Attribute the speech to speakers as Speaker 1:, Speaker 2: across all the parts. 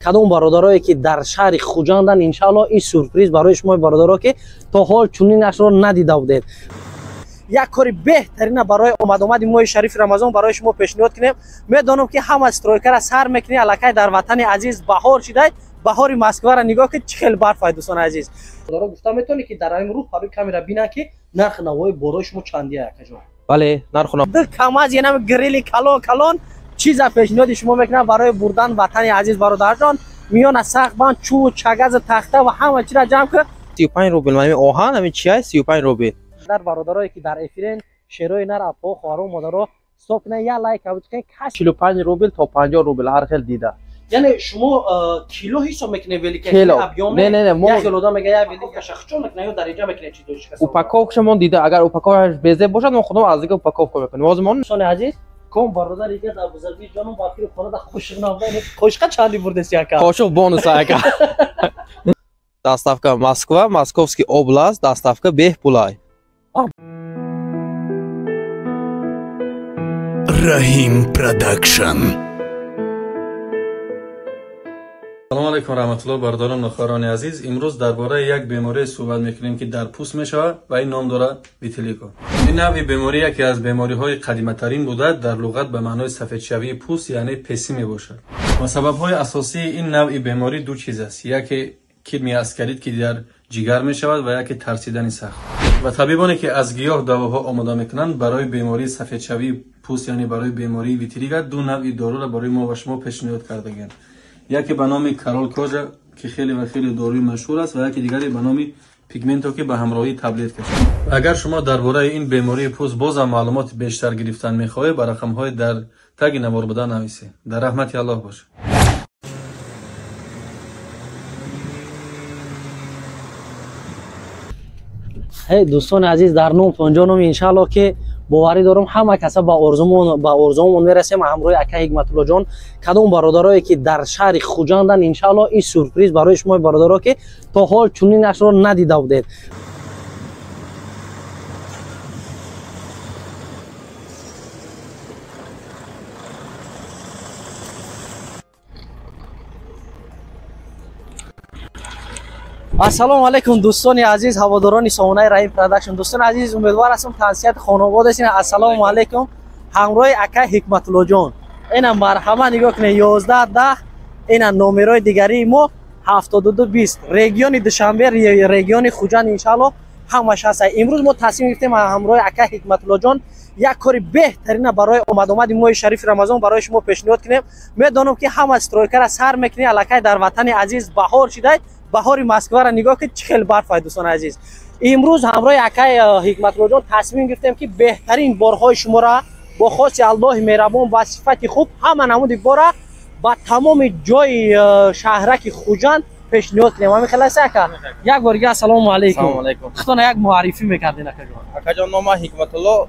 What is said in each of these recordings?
Speaker 1: کدوم برادرایی که در شهر خوجندن انشالله این سورپرایز برای شما برادرها که تا حال چنین نقش رو ندیده بودید. یک کاری بهترین برای آمد ماه شریف رمضان برای شما پیشنهاد کنیم. میدونم که همه استرایکر از سر میکنی الکای در وطن عزیز بهار شده. بهار مسکو را نگاه که چقدر برف است دوستان عزیز. برادرها گفتم میتونی که در این رو پروی کامera ببینن که نرخ نوای برای شما چندیه کجا.
Speaker 2: بله نرخ نو
Speaker 1: کم از یه گریل کلان چیز پیشنهاد شما میکنم برای بردن وطن عزیز برادران. میان از سقبان چوب چگز تخته و همه چی را جمع کرد.
Speaker 2: 35 روبل من آهن همین چیه 35 روبل.
Speaker 1: در برادرایی که در افرین شیروی نر اپا خواهر و مادرها استاپ کنه یا لایک اوت کنه 45 روبل تا 50 روبل هر خیل دیده. یعنی شما کیلو حساب میکنه ولی که ابیام
Speaker 2: نه
Speaker 1: ما کیلو دا میگه یا ولی که شخصون میکنه یا درجه میکنه چی دوش کسا
Speaker 2: اوپاکوف شما دیده اگر اوپاکوفش بزه باشد ما خودم از دیگه اوپاکوف میکنیم واسمون
Speaker 1: دوستان عزیز کم برادر دیگه در ابوظبی جانم باقی خونه دا خوشق نامده خوشق چالی برده سیاکا
Speaker 2: خوشق بونوس اکا доставка Москва Московский область доставка Бехпулай
Speaker 3: Rahim Production.
Speaker 4: سلام علیکم رحمت الله برادران و خواهران عزیز. امروز درباره یک بیماری صحبت میکنیم که در پوست میشود و این نام داره ویتیلیگو. این نوع بیماری یکی از بیماری های قدیمی ترین بوده در لغت به معنای سفید شوی پوست یعنی پسی میباشد. و سبب های اساسی این نوع بیماری دو چیز است. یکی کرمی اسکریت که در جگر میشود و یکی ترسیدن سخت. و طبیبانی که از گیاه دواها آماده میکنند برای بیماری سفید شوی پوست یعنی برای بیماری ویتیلیگو دو نوع دارو را برای ما و شما پیشنهاد کردند. یکی به نام کارول کوژا که خیلی و خیلی داروی مشهور است و یکی دیگری به نام پیگمنتو که به همراهی تبلیت کشید. اگر شما درباره این بیماری پوست باز معلومات بیشتر گرفتن میخواهید بر رقم های در تگ نوار بدن نویسید. در رحمت الله باش.
Speaker 1: هی دوستان عزیز در نوم تونجانم انشالله که باوری دارم همه کسا با ارزومون میرسیم همراه اکا حکمت الله جان کدوم برادرایی که در شهر خوجندن انشالله این سورپرایز برای شما برادرها که تا حال چنین نقش رو ندیده بودید. السلام علیکم دوستان عزیز هواداران سامانه رحیم پروداکشن. دوستان عزیز امیدوار هستم تنسیت خانواده هستین. السلام علیکم همراه اکا حکمت الله جان. اینا مرحبا نگاه کنه 11 10 اینا نمرای دیگری ما 72 20 رگیون دوشنبه رگیون خوجند انشالله همش هست. امروز ما تصمیم گرفتیم همراه اکا حکمت الله جان یک کاری بهترین برای آمد ماه شریف رمضان برای شما پیشنهاد کنیم. میدونم که همه استرایکر از سر میکنی الکای در وطن عزیز بهار شده. بهار مسکو را نگاه که چقدر برف است دوستان عزیز. امروز همراه اکای حکمت الله جان تصمیم گرفتیم که بهترین بارهای شما را با خواست الله مهربان و صفت خوب همه نمود بارا با تمام جای شهرک خوجند پیشنهاد کنیم. همین خلاصه اکا یک بار دیگه السلام علیکم.
Speaker 2: سلام علیکم.
Speaker 1: خودتون یک معرفی میکردین اکا جان.
Speaker 2: اکا جان نام حکمت الله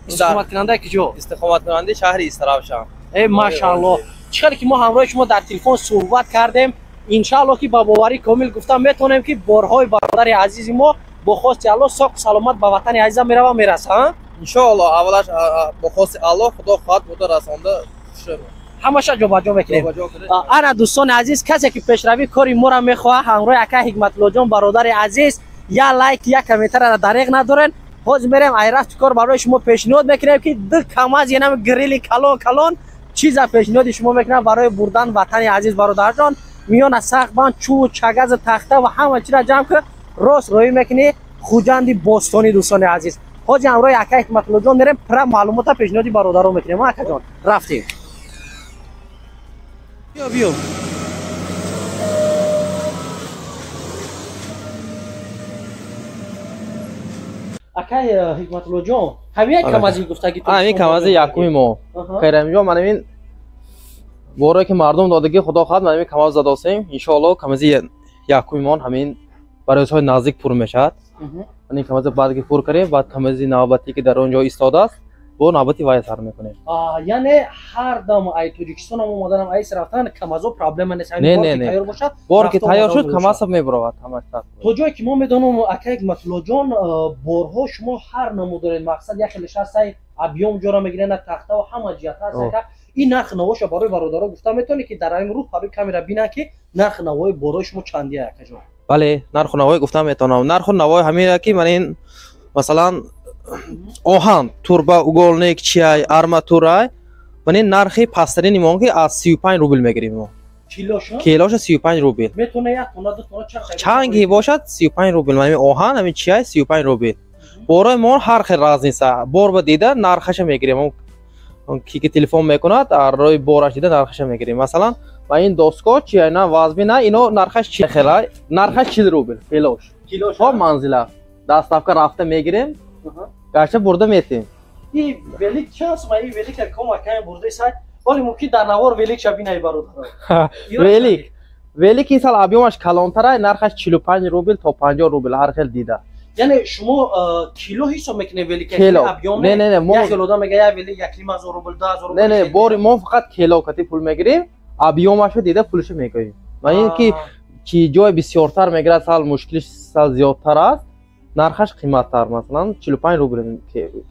Speaker 1: استقامت کننده کجا؟
Speaker 2: استقامت کننده شهر استرابشان.
Speaker 1: ای ماشاءالله چقدر که ما همراه شما در تلفن صحبت کردیم انشالله که با باوری کامل گفتم میتونیم که بارهای برادر عزیز ما با خواست الله ساق سلامت به وطن عزیز میره و میرسه.
Speaker 2: انشالله اولش با خواست الله خدا خواهد بوده رسانده
Speaker 1: همش جابجا میکنیم. انا دوستان عزیز کسی که پیشروی کاری ما را میخواه همراه اکا حکمت الله جان برادر عزیز یا لایک یا کامنتر را دریغ ندارن. باز میریم ایرفت کار برای شما پیشنهاد میکنیم که دو کم از یه نم گریل کلان چیز پیشنهاد شما میکنم برای بردن وطن عزیز برادر جان. میان از سقبان چوب چگز تخته و همه چی را جمع کرد راست روی میکنی خوجند باستانی دوستان عزیز. حاجی همراه اکا حکمت الله جان میریم پر معلومات پیشنهادی برادران میکنیم. اکا جان رفتیم بیا اکا حکمت الله جان همین کم از این گفتگی تو
Speaker 2: همین کم از یکمی ما خیرم جان من این باره که مردم دادگی خدا خواهد من کم از زده هستیم انشاءالله کم از یکمی ما همین برای های نزدیک پر میشد. من کم از بعد که پر کنیم بعد کم از نوبتی که در اونجا ایستاده است با نوبتی وای سر میکنیم.
Speaker 1: یعنی هر دم ای توجیکستان هم اومدن ای رفتن کم از پرابلم نیست.
Speaker 2: نه بار که تیار شد کم از میبرود همش
Speaker 1: تو جایی که ما میدونم اکا حکمت الله جان بارها شما هر نمو دارید مقصد یک خیلی شخص ابیوم جورا میگیرن تخته و همه جهت هست. این نرخ نوش برای برادران گفتم میتونی که در این رو پروی کامیرا بینن که نرخ نوای برای شما چندیه یک جا.
Speaker 2: بله نرخ و نوای گفتم میتونم. نرخ و نوای همین که من این مثلا آهن توربا اوگولنیک چیای آرماتورای من این نرخی پسترین ما که از 35 روبل میگیریم ما. کیلوش 35 روبل.
Speaker 1: میتونه یک تونه دو تونه
Speaker 2: چنگی باشد 35 روبل. من این آهن همین چیای 35 روبل. برای ما هر خیلی راز نیست. بار با دیده نرخش میگیریم. اون کی تلفن میکند روی بارش دیده نرخش میگیریم. مثلا و این دستگاه چیه نه وازبی نه اینو نرخش چی خیلی نرخش 40 روبل کیلوش تا منزله دستافکا رفته میگیریم گرچه برده میتیم
Speaker 1: این ولیک چانس ما این ولیک کم کم برده سایت ولی ممکن در نوار ولیک شبینه برادر
Speaker 2: ولیک این سال ابیومش کلانتره نرخش 45 روبل تا 50 روبل هر خیلی دیده.
Speaker 1: یعنی شما کیلو حساب میکنه ولیک
Speaker 2: ابیوم نه
Speaker 1: ما کیلو دا میگه یا ولیک 1,000 روبل 10,000 روبل
Speaker 2: نه بار ما فقط کیلو کتی پول میگیریم ابیومش دیده پولش میگیریم و این که جای بسیارتر میگیره سال مشکلش سال زیادتر است نرخش قیمتتر مثلا 45 روبل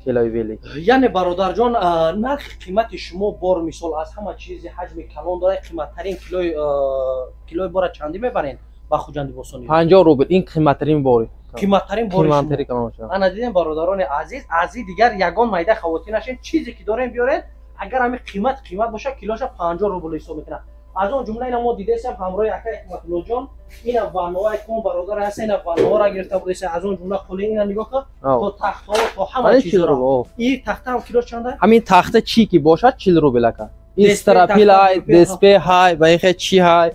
Speaker 2: کیلوی ولیک.
Speaker 1: یعنی برادر جان نرخ قیمت شما بار مثال از همه چیز حجم کلان داره قیمتترین کیلوی بار چندی میبرین با خوجندی بوسونی
Speaker 2: 50 روبل این قیمتترین باری
Speaker 1: قیمتترین باری شما. انا دیدم برادران عزیز دیگر یگان میده خواتینشین چیزی که دارین بیارین اگر همین قیمت باشه کیلوش 50 روبل حساب میکنه. از اون جمله اینا ما دیدیم همراه اکا حکمت‌الله جان این وانوای کم برادر هست این وانو را گرفته بود از اون جمله کلی اینا نگاه کن تو تخت ها تو همه چیز رو این تخت هم کیلو چنده
Speaker 2: همین تخت چی کی باشد 40 روبل کا استراپیل های دسپه های و این چی های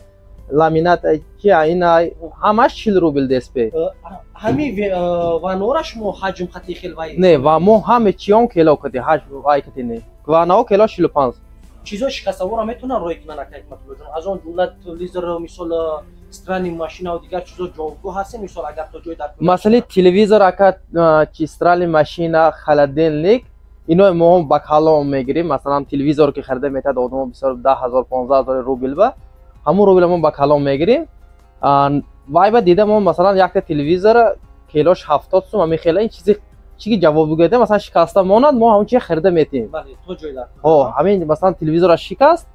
Speaker 2: لامینات چی این های همش 40 روبل دسپه
Speaker 1: همین وانو را شما حجم خطی خیلی وای
Speaker 2: نه و ما همه چیون کیلو کتی حجم وای کتی نه وانو کیلو 45
Speaker 1: چیزا شکست‌ها میتونن روی کنن حکمت‌الله جان از اون جمله تلویزیون مثلا استرانی ماشین و دیگر چیزا جوگو هست مثلا اگر تو جای در
Speaker 2: مثلا تلویزیون اکا چی استرانی ماشین خلدنلیک اینو ما با کالام میگیریم مثلا تلویزیون که خریده میتاد آدم بسیار 10,000 15,000 روبل با همون روبل ما با کالام میگیریم وای با دیدم ما مثلا یک تلویزیون کیلوش 70 سوم میخیله این چیزی جواب بگیده مثلا شکسته ماند ما همون چی خریده میتیم.
Speaker 1: بله تو جای در
Speaker 2: همین مثلا تلویزیون شکست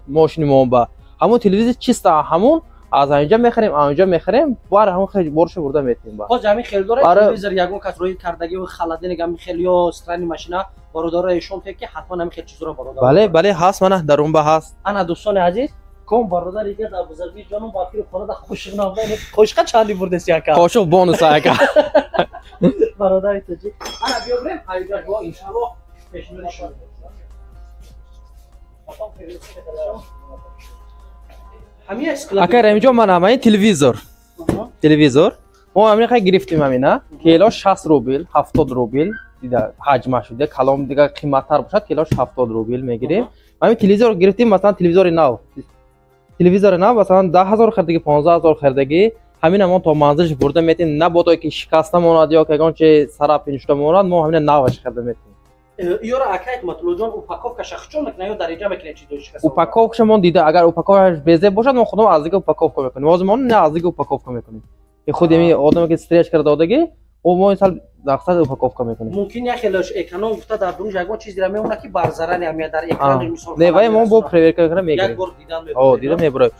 Speaker 2: ماشین ما با همون تلویزیون چیست همون از اینجا میخریم اونجا میخریم بار همون خیلی برش برده میتیم با
Speaker 1: خود همین خیلی داره تلویزیون یگون کس روی کردگی و خلدین گم خیلی یا استرانی ماشینا برادر ایشون که حتما همین خیلی چیزا رو برادر
Speaker 2: بله هست من در اون با هست
Speaker 1: انا دوستان عزیز کم برادر دیگه در بزرگی جانم با اخیر خونه خوشق نامه خوشقه چالی برده سیاکا
Speaker 2: خوشو بونوس آکا
Speaker 1: برادر تجی انا بیا بریم هایجا با ان شاء الله پیشنهاد شما همین اسکلات
Speaker 2: اگر اینجا من همین تلویزیون ما همین خیلی گرفتیم همینا کیلو 60 روبل 70 روبل دیگه حجمش شده کلام دیگه قیمت‌تر باشد کیلوش 70 روبل میگیریم همین تلویزیون گرفتیم مثلا تلویزیون نو مثلا 10,000 خریدگی 15,000 خریدگی همین ما تا منزلش برده میتیم نه بودای که شکسته ماند یا که چه سرا پینشته ماند ما همین نوش خرید میتیم.
Speaker 1: یورا اکایت مطلوب جان اوپاکوف شخصون میکنه یا درجه میکنه چیزی شکسته
Speaker 2: اوپاکوف شما دیده اگر اوپاکوفش بزه باشد ما خودمون از دیگه اوپاکوف میکنیم لازم نه از دیگه اوپاکوف میکنیم این خود می آدمی که استرچ کرده دادگی او ما مثلا دقیقاً اوپاکوف میکنیم
Speaker 1: ممکن یا خیلیش اکران گفته در دون جگو چیز دیره میمونه که برزرن یا در اکران مثلا
Speaker 2: نه وای ما با پرور کردن میگیم یک
Speaker 1: بار دیدن
Speaker 2: دیدم میبره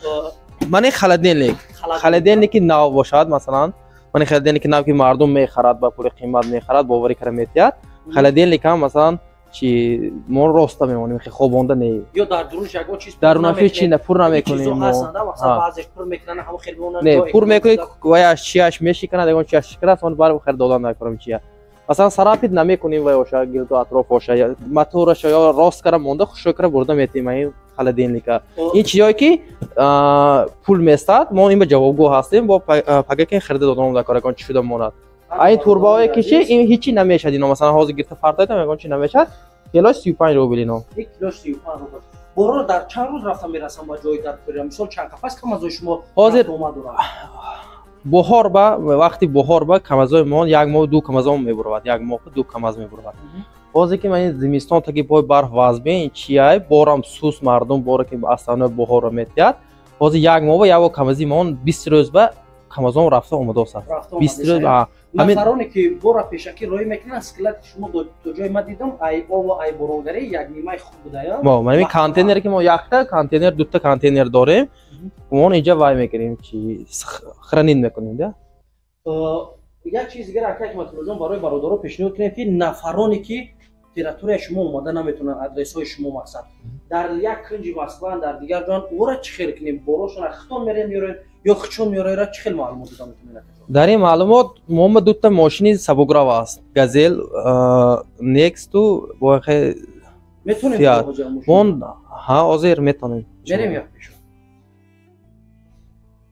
Speaker 2: من خلدین که نو باشد مثلا من خلدین که نو که مردم میخرد با پول قیمت میخرد باوری کرده میتیاد خلدین لیکام مثلا چی ما راستا میمونیم که خوابونده نه
Speaker 1: یا در درون جگو چیز
Speaker 2: درونش چی نه پر نمیکنیم
Speaker 1: مثلا بعضیش پر میکنن هم خیلی اون
Speaker 2: نه پر میکنی وای چیاش میشکنه دیگه چیاش شکرات اون بار خرید دادن نکنیم چیا مثلا سراپید نمیکنیم وای اوشا گرد اطراف اوشا موتورش یا راست کرده مونده خوشکره برده میتیم این خلدین لیکا این چیزایی که پول میستاد ما این به جوابگو هستیم با پاگه خرید دادم کار کن چی شده مونات این توربای کشی این هیچی نمیشد اینا مثلا حاضر گرفته فردا میگن چی نمیشد کیلو 35 روبل اینا
Speaker 1: یک کیلو 35 روبل برو در چند روز رفتم میرسم با جای در برم مثلا چند کفاس کم از شما
Speaker 2: حاضر بهار با وقتی بهار با کم از ما یک ماه دو کم از میبرد یک ماه دو کم از میبرد بازی که من زمستان تا که پای برف وازبه این چیای بارم سوس مردم باره که اصلا بهار میتیاد بازی یک ماه یا کم از ایمان 20 روز با камазон рафта омадост аст.
Speaker 1: рафта
Speaker 2: 20 рӯз
Speaker 1: омадост.
Speaker 2: ҳамин
Speaker 1: нафароне ки бора пешакӣ роҳӣ мекунанд скилат шумо то ҷои ма дидам ай ово ай борогарӣ як нимаи хуб будая.
Speaker 2: мо маними контейнере ки мо якта контейнер дута контейнер дорем. Мон инҷа вай мекунем чи хранин мекунем да.
Speaker 1: як чиз дигар ака Ҳикматуллоҷон барои бародаро пешниҳод кунем ки нафароне ки территорияи шумо омада наметавонанд адресҳои шумо мақсад дар як кунҷи Москва дар дигар ҷон ора чӣ хел кунем борошона хитон мерем меорем ё хичон меорера чӣ хел маълумот дода метавонед?
Speaker 2: дар ин маълумот мома дута мошини сабукрав аст. Газел Nextu бо хе
Speaker 1: метавонем
Speaker 2: мон ҳа озир метавонем.
Speaker 1: мерем як пешо.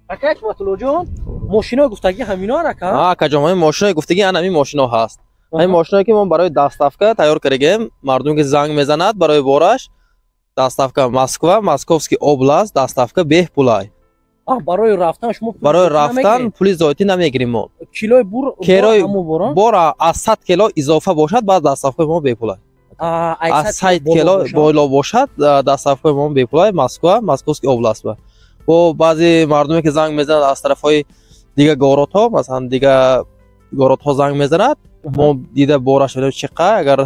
Speaker 1: ака Ҳикматуллоҷон мошинои гуфтагӣ ҳаминоар ака?
Speaker 2: Акаҷон ҳамин мошинои гуфтагӣ ҳамин мошино ҳаст. ҳамин мошиное ки мо барои доставка тайёр кардем. Мардуме ки занг мезанад барои бораш доставка Москва, Московский област, доставка беҳпулай.
Speaker 1: барои рафтан шумо
Speaker 2: барои рафтан пули зоитӣ намегирем мо.
Speaker 1: килои бур
Speaker 2: керои бора аз 100 кило изофа бошад баъд доставкаи мо беҳпулай. аз 100 кило боло бошад доставкаи мо беҳпулай. Москва, Московский област ба. бо баъзе мардуме ки занг мезанад аз тарафҳои дига городҳо, масалан дига городҳо занг мезанад, мо дида бораш медем чӣ қадр агар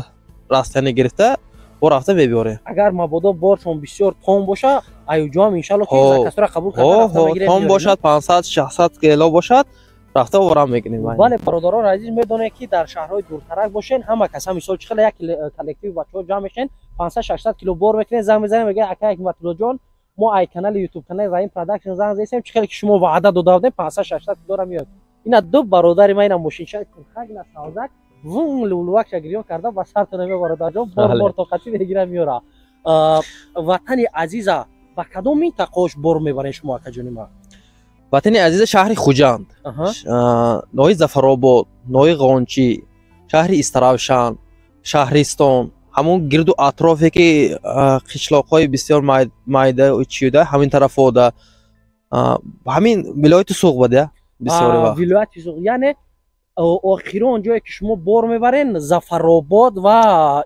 Speaker 2: расстояние гирифта бо рафта мебиёрем. агар
Speaker 1: мабодо боршон бисёр тон боша аюҷоам иншалло ки закасора қабул карда рафта мегирем.
Speaker 2: тон бошад 500-600 кило бошад рафта оварам мегирем.
Speaker 1: бале бародарон азиз медонед ки дар шаҳрҳои дуртарак бошен ҳама каса мисол чӣ хела як коллективи бачаҳо ҷамъ мешен 500-600 кило бор мекунен занг мезанем мега ака Ҳикматуллоҷон мо ай канали ютуб канали Раим Production занг застем чӣ хеле ки шумо ваъда дода будем 500-600 кило меояд. ина ду бародари ман ина мошинчаи турхагина савзак вун лулвакша гирён карда ба сартона мея бародарҷон бор тоқати мегира меора. ватани азиза ба кадом минтақаош бор мебарен шумо акаҷони ма?
Speaker 2: ватани азиза шаҳри Хуҷанд, ноҳияи Зафаробод, ноҳияи Ғончӣ, шаҳри Истаравшан, Шаҳристон, ҳамон гирду атрофе ки қишлоқҳои бисёр майда чиюда ҳамин тарафода ҳамин вилояти Суғбада бисёри вақт.
Speaker 1: вилояти Суғ яъне охири он ҷое ки шумо бор мебарен Зафаробод ва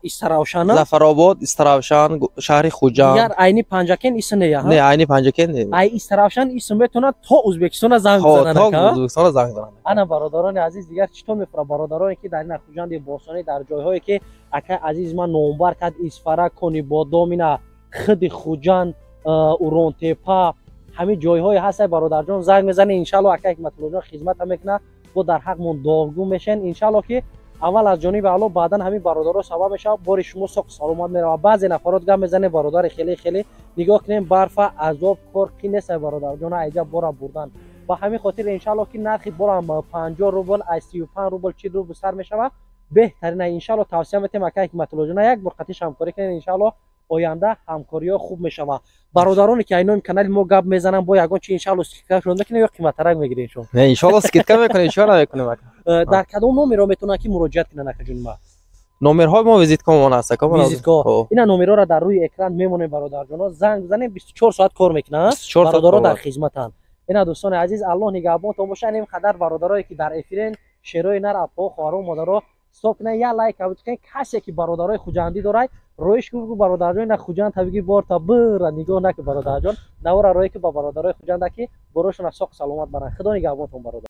Speaker 1: Истаравшана.
Speaker 2: Зафаробод, Истаравшан, шаҳри Хуҷанд.
Speaker 1: яр айни Панҷакен ис не я?
Speaker 2: Не, айни Панҷакен не.
Speaker 1: ай Истаравшан ис метавонад то Ӯзбекистон занг бизанад.
Speaker 2: то Ӯзбекистон занг бизанад.
Speaker 1: ана бародарони азиз дигар чӣ то мефура бародароне ки дар ин Хуҷанди Босонӣ дар ҷойҳое ки ака азиз ман номбар кард Исфара, Конибодом, ина Хиди Хуҷанд, Уронтепа ҳамин ҷойҳое ҳаст бародарҷон занг мезанед иншалло ака Ҳикматуллоҷон хизмата мекунад. бо дар ҳақмон довгӯ мешен иншалло ки аввал аз ҷониби Аллоҳ баъдан ҳамин бародаро сабаб мешавад бори шумо соқ саломат меравад. баъзе нафарот гап мезанед бародари хеле хеле нигоҳ кунем барфа азоб кор ки нест бародарҷон айҷа бора бурдан ба ҳамин хотир иншалло ки нархи борам 50 рубл аз 35 рубл 40 рубл сар мешавад. беҳтарина иншалло тавсия метем ака Ҳикматуллоҷон як бор қатиш ҳамкорӣ кунед иншалло оянда ҳамкориҳо хуб мешавад. бародароне ки айнои канали мо гап мезананд бо ягон чи иншалло скидкашон мекунем ё қиматтарак мегирем шумо?
Speaker 2: не иншалло скидка мекунем чора намекунем ака.
Speaker 1: дар кадом номеро метавонанд ки муроҷиат кунанд акаҷони ма?
Speaker 2: номерҳои мо визиткамон аст ака.
Speaker 1: визиткаҳо ина номерҳоро дар рӯи экран мемонем бародарҷоно занг бизанем 24 соат кор мекунанд. бародаро дар хизматанд. ина дӯстони азиз Аллоҳ нигаҳбонтон бошад. ин қадар бародарое ки дар эфирен шерои нар апо хоҳаро модаро стоп кунед я лайк абуд кунед касе ки бародарои хуҷандӣ дорад роиш кӯ бародарҷон на хуҷанд табиги бор та бира нигоҳ наки бародарҷон навора рое ки ба бародарои хуҷанда ки борошона соқ саломат баранд. худо нигаҳбонтон бародар.